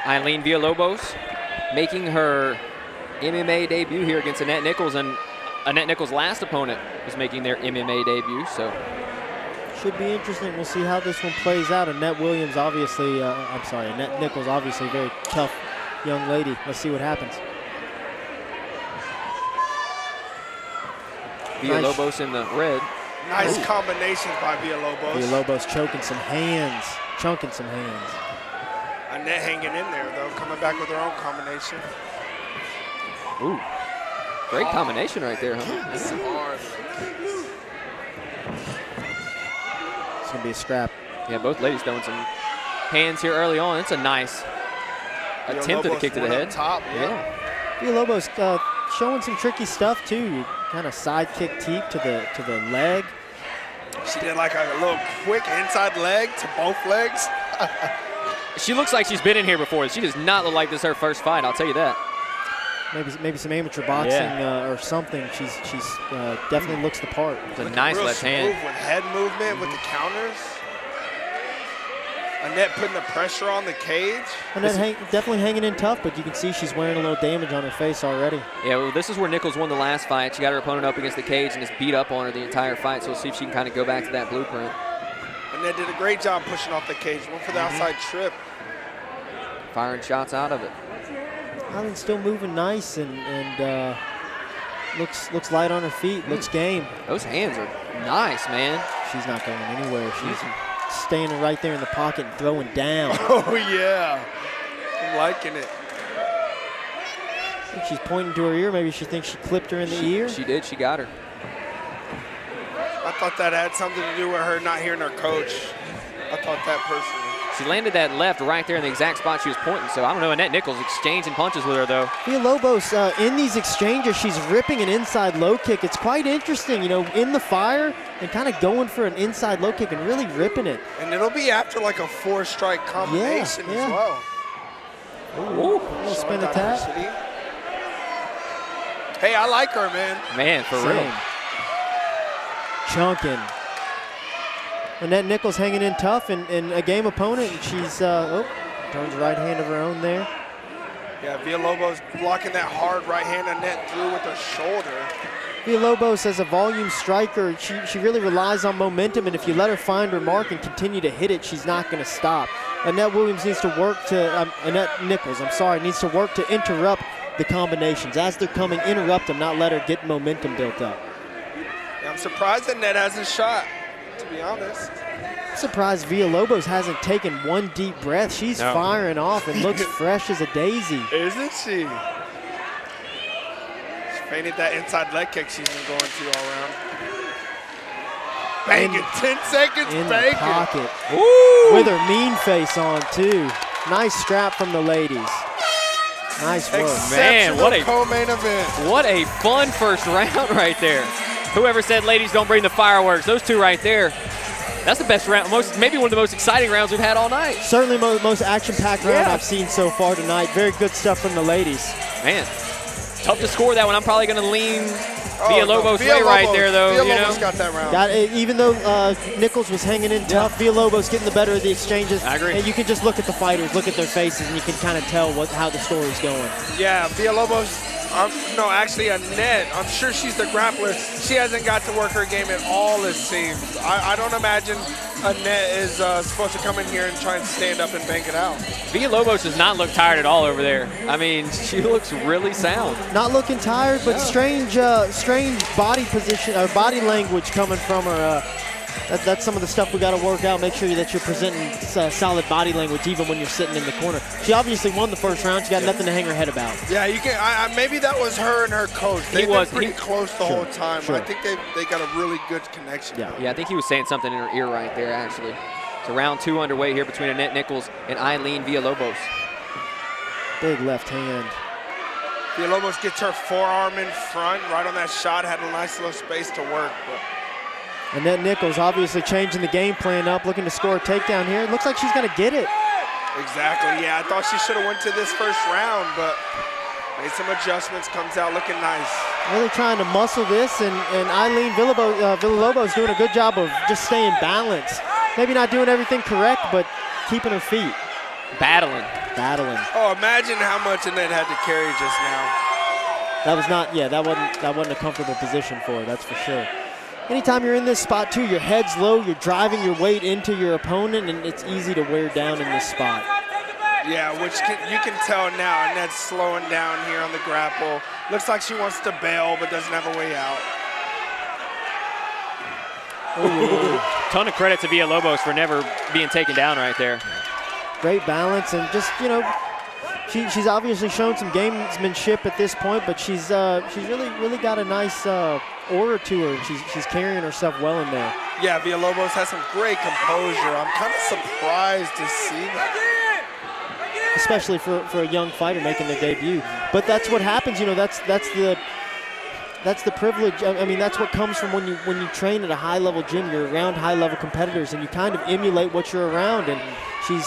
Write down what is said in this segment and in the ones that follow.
Aylin Villalobos making her MMA debut here against Annette Nichols, and Annette Nichols' last opponent was making their MMA debut, so. Should be interesting. We'll see how this one plays out. Annette Nichols, obviously a very tough young lady. Let's see what happens. Villalobos in the red. Nice combinations by Villalobos. Villalobos chunking some hands. Annette hanging in there, though, coming back with her own combination. Ooh, great combination right there, huh? This is hard. It's going to be a scrap. Yeah, both ladies throwing some hands here early on. It's a nice attempt at a kick to the head. Top, yeah. Villalobos showing some tricky stuff too. You kind of side kick teep to the leg. She did like a little quick inside leg to both legs. She looks like she's been in here before. She does not look like this is her first fight, I'll tell you that. Maybe some amateur boxing or something. She's definitely looks the part. It's a nice left hand. With head movement, with the counters. Annette putting the pressure on the cage. Annette definitely hanging in tough, but you can see she's wearing a little damage on her face already. Yeah, well, this is where Nichols won the last fight. She got her opponent up against the cage and just beat up on her the entire fight, so we'll see if she can kind of go back to that blueprint. Annette did a great job pushing off the cage. Went for the outside trip. Firing shots out of it. Aylin's still moving nice and looks light on her feet, looks game. Those hands are nice, man. She's not going anywhere. She's standing right there in the pocket and throwing down. Oh, yeah. I'm liking it. I think she's pointing to her ear. Maybe she thinks she clipped her in the ear. She did. She got her. I thought that had something to do with her not hearing her coach. I thought that personally. She landed that left right there in the exact spot she was pointing, so I don't know. Annette Nichols exchanging punches with her, though. Villalobos, in these exchanges, she's ripping an inside low kick. It's quite interesting, you know, in the fire and kind of going for an inside low kick and really ripping it. And it'll be after like a 4-strike combination as well. Ooh. Little spin attack. Hey, I like her, man. Man, for real. Chunking. Annette Nichols hanging in tough and a game opponent, and she's, turns right hand of her own there. Yeah, Villalobos blocking that hard right hand Annette threw with her shoulder. Villalobos as a volume striker, she really relies on momentum, and if you let her find her mark and continue to hit it, she's not going to stop. Annette Nichols needs to work to interrupt the combinations. As they're coming, interrupt them, not let her get momentum built up. Yeah, I'm surprised Annette hasn't shot, to be honest. I'm surprised Villalobos hasn't taken one deep breath. She's firing off and looks fresh as a daisy. Isn't she? She feinted that inside leg kick she's been going to all around. Bang it, 10 seconds, in bang the pocket. Ooh. With her mean face on, too. Nice scrap from the ladies. Nice work. Man, what a co-main event. What a fun first round right there. Whoever said ladies don't bring the fireworks, those two right there. That's the best round, maybe one of the most exciting rounds we've had all night. Certainly most action-packed round I've seen so far tonight. Very good stuff from the ladies. Man, tough to score that one. I'm probably going to lean Villalobos' way right there, though. Villalobos got that round. Even though Nichols was hanging in tough, Villalobos getting the better of the exchanges. I agree. And you can just look at the fighters, look at their faces, and you can kind of tell how the story's going. Yeah, Villalobos. No, actually, Annette, I'm sure she's the grappler. She hasn't got to work her game at all, it seems. I don't imagine Annette is supposed to come in here and try and stand up and bank it out. Villalobos does not look tired at all over there. I mean, she looks really sound. Not looking tired, but strange body position or body language coming from her. That's some of the stuff we got to work out. Make sure that you're presenting solid body language even when you're sitting in the corner. She obviously won the first round. She got nothing to hang her head about. Yeah, you can. Maybe that was her and her coach. They've been pretty close the whole time. I think they got a really good connection. Yeah, I think he was saying something in her ear right there, actually. So round 2 underway here between Annette Nichols and Aylin Villalobos. Big left hand. Villalobos gets her forearm in front, right on that shot. Had a nice little space to work. But Annette Nichols obviously changing the game plan up, looking to score a takedown here. It looks like she's going to get it. Exactly, yeah. I thought she should have went to this first round, but made some adjustments, comes out looking nice. Really trying to muscle this, and Aylin Villalobos doing a good job of just staying balanced. Maybe not doing everything correct, but keeping her feet. Battling. battling. Oh, imagine how much Annette had to carry just now. That was not, yeah, that wasn't a comfortable position for her, that's for sure. Anytime you're in this spot too, your head's low, you're driving your weight into your opponent, and it's easy to wear down in this spot. Yeah, which you can tell now Annette's slowing down here on the grapple. Looks like she wants to bail, but doesn't have a way out. Ton of credit to Villalobos for never being taken down right there. Great balance, and just, you know, she's obviously shown some gamesmanship at this point, but she's really got a nice aura to her, and she's carrying herself well in there. Yeah, Villalobos has some great composure. I'm kind of surprised to see that. Especially for a young fighter making their debut. But that's what happens, you know, that's the privilege. I mean, that's what comes from when you train at a high-level gym. You're around high-level competitors, and you kind of emulate what you're around, and she's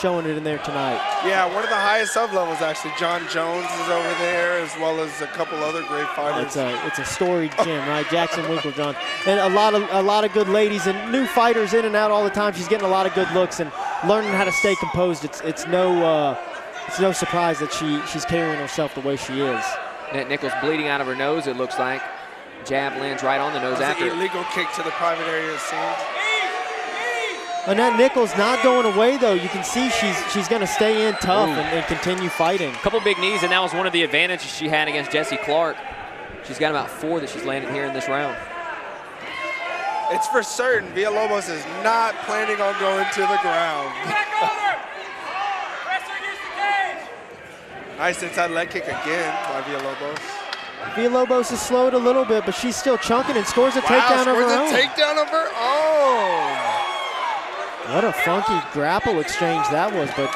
showing it in there tonight. Yeah, one of the highest sub-levels, actually. John Jones is over there, as well as a couple other great fighters. It's a storied gym, right? Jackson Winklejohn. And a lot of good ladies and new fighters in and out all the time. She's getting a lot of good looks and learning how to stay composed. It's no surprise that she's carrying herself the way she is. Annette Nichols bleeding out of her nose, it looks like. Jab lands right on the nose after. An illegal kick to the private area, it seems. Annette Nichols not going away, though. You can see she's going to stay in tough and continue fighting. A couple big knees, and that was one of the advantages she had against Jessie Clark. She's got about 4 that she's landed here in this round. It's for certain Villalobos is not planning on going to the ground. Nice inside leg kick again by Villalobos. Villalobos is slowed a little bit, but she's still chunking and scores a takedown of her own. Takedown of her own. What a funky grapple exchange that was, but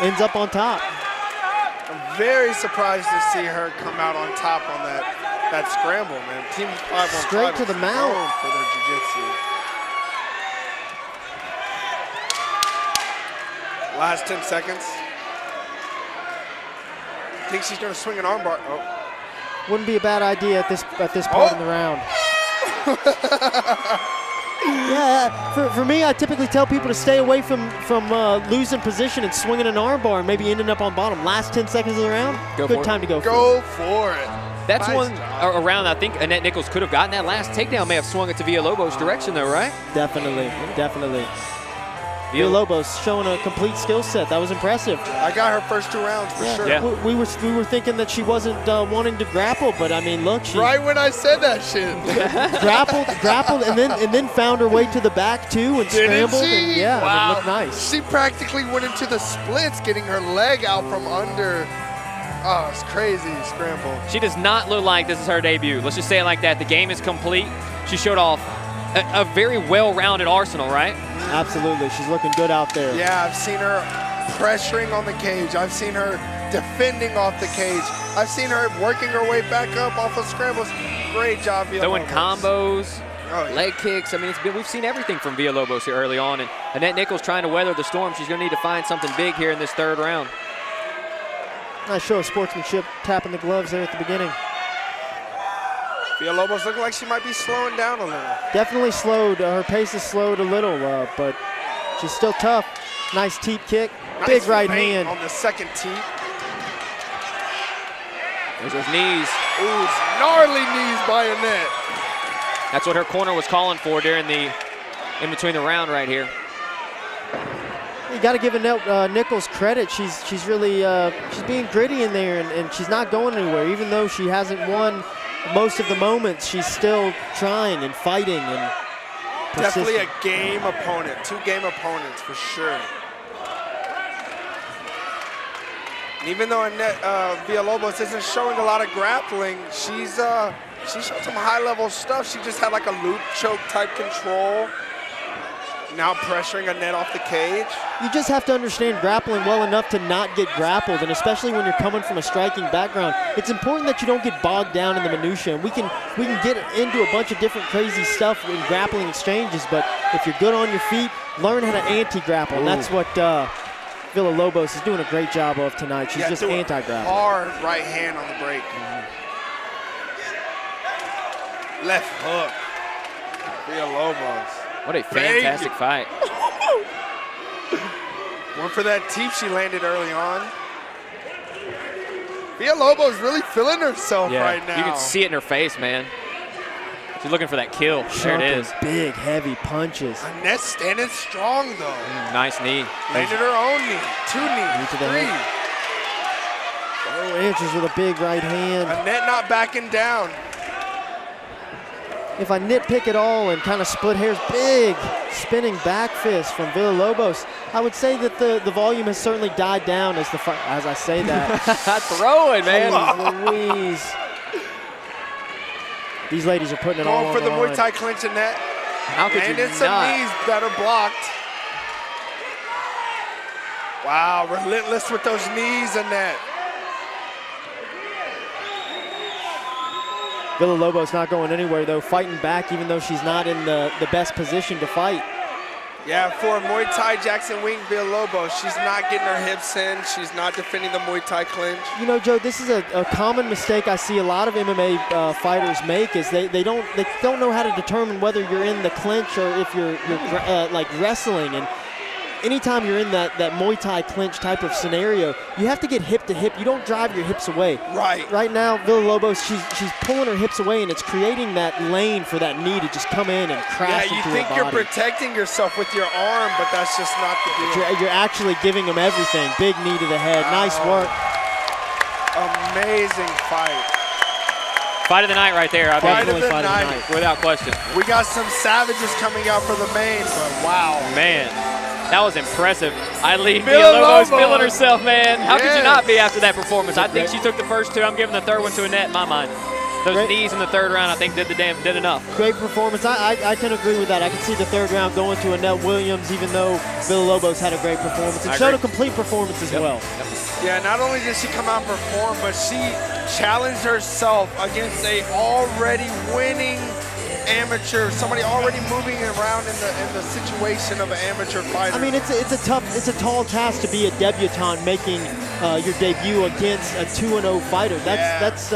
ends up on top. I'm very surprised to see her come out on top on that scramble, man. Team 5 on straight to the mount for their jiu-jitsu. Last 10 seconds. I think she's gonna swing an armbar. Oh. Wouldn't be a bad idea at this part in the round. Yeah, for me, I typically tell people to stay away from losing position and swinging an armbar and maybe ending up on bottom. Last 10 seconds of the round, good time to go for it. Go for it. That's nice one around I think Annette Nichols could have gotten. That last takedown may have swung it to Villalobos' direction, though, right? Definitely. Villalobos showing a complete skill set. That was impressive. I got her first 2 rounds for sure. Yeah. We were thinking that she wasn't wanting to grapple, but I mean, look, she right when I said that shit. grappled, and then found her way to the back too and scrambled. And yeah, wow. I mean, looked nice. She practically went into the splits, getting her leg out from under. Oh, it's crazy scramble. She does not look like this is her debut. Let's just say it like that. The game is complete. She showed off a very well-rounded arsenal, right? Absolutely. She's looking good out there. Yeah, I've seen her pressuring on the cage. I've seen her defending off the cage. I've seen her working her way back up off of scrambles. Great job, Villalobos. Throwing combos, leg kicks. I mean, we've seen everything from Villalobos here early on. And Annette Nichols trying to weather the storm. She's going to need to find something big here in this 3rd round. Nice show of sportsmanship, tapping the gloves there at the beginning. Villalobos looking like she might be slowing down a little. Definitely slowed. Her pace is slowed a little, but she's still tough. Nice teep kick. Nice big right hand. On the second teep. There's those knees. Ooh, gnarly knees by Annette. That's what her corner was calling for during in between the round right here. You got to give Annette Nichols credit. She's really she's being gritty in there, and she's not going anywhere. Even though she hasn't won most of the moments, she's still trying and fighting and persistent. Definitely a game opponent, 2 game opponents for sure. And even though Annette Villalobos isn't showing a lot of grappling, she showed some high-level stuff. She just had like a loop choke type control. Now pressuring Annette off the cage. You just have to understand grappling well enough to not get grappled, and especially when you're coming from a striking background, it's important that you don't get bogged down in the minutia. And we can get into a bunch of different crazy stuff in grappling exchanges, but if you're good on your feet, learn how to anti-grapple, and that's what Villalobos is doing a great job of tonight. She's just anti-grapple. Hard right hand on the break. Left hook. Villalobos. What a fantastic fight. One for that teep she landed early on. Villalobos really feeling herself right now. You can see it in her face, man. She's looking for that kill. There it is. Big, heavy punches. Annette standing strong, though. Nice knee. Landed her own knee. 2 knees. 3. Oh, answers with a big right hand. Annette not backing down. If I nitpick it all and kind of split hairs, big spinning back fist from Villalobos. I would say that the volume has certainly died down as I say that. Throw it, man. Holy Louise. These ladies are putting it all on for the line. Muay Thai clinch, Annette. How could you some not? knees that are blocked. Wow, relentless with those knees, Annette. Villalobos not going anywhere, though, fighting back even though she's not in the best position to fight. Yeah, for Muay Thai Jackson Wing Villalobos, she's not getting her hips in. She's not defending the Muay Thai clinch. You know, Joe, this is a common mistake I see a lot of MMA fighters make is they don't know how to determine whether you're in the clinch or if you're like wrestling. And anytime you're in that Muay Thai clinch type of scenario, you have to get hip to hip. You don't drive your hips away. Right. Right now, Villalobos, she's pulling her hips away, and it's creating that lane for that knee to just come in and crash into her body. Yeah, you think you're protecting yourself with your arm, but that's just not the deal. You're actually giving them everything. Big knee to the head. Wow. Nice work. Amazing fight. Fight of the night right there. Fight of the night. Without question. We got some savages coming out for the main, but wow. Man. That was impressive. Aylin Villalobos feeling herself, man. How could you not be after that performance? I think she took the first 2. I'm giving the third one to Annette in my mind. Those knees in the third round, I think, did enough. Great performance. I can agree with that. I can see the third round going to Annette Williams, even though Villalobos had a great performance. And showed a complete performance as well. Yeah, not only did she come out and perform, but she challenged herself against a already winning amateur, somebody already moving around in the situation of an amateur fighter. I mean, it's a tall task to be a debutante making your debut against a 2-0 fighter. That's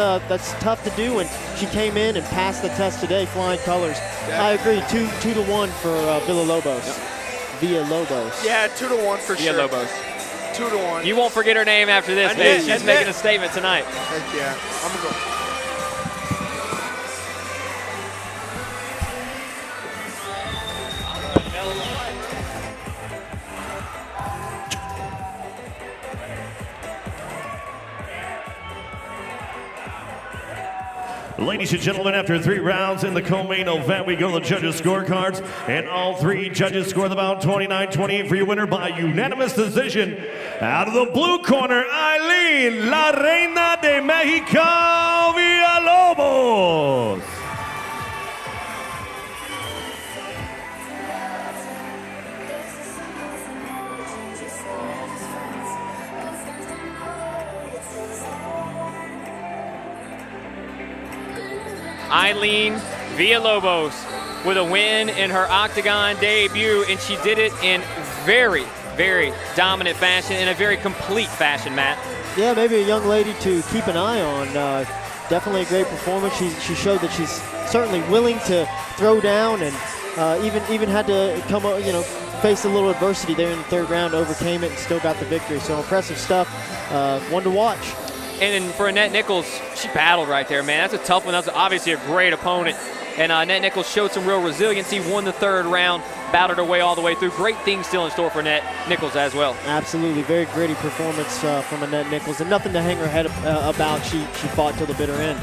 tough to do, and she came in and passed the test today, flying colors. Yeah. I agree, 2-1 for Villalobos. Villalobos. Yeah, 2-1 for sure. Villalobos. 2-1. You won't forget her name after this, man. She's making a statement tonight. Heck yeah, I'm gonna go. Ladies and gentlemen, after 3 rounds in the co-main event, we go to the judges' scorecards, and all 3 judges score the bout 29-28 for your winner by unanimous decision. Out of the blue corner, Aylin, La Reina de Mexico, Villalobos. Aylin Villalobos with a win in her octagon debut, and she did it in very, very dominant fashion, in a very complete fashion, Matt. Yeah, maybe a young lady to keep an eye on. Definitely a great performance. She showed that she's certainly willing to throw down, and even had to come, face a little adversity there in the third round, overcame it, and still got the victory. So impressive stuff. One to watch. And then for Annette Nichols, she battled right there, man. That's a tough one. That's obviously a great opponent. And Annette Nichols showed some real resiliency, won the third round, battled her way all the way through. Great things still in store for Annette Nichols as well. Absolutely. Very gritty performance from Annette Nichols, and nothing to hang her head about. She fought till the bitter end.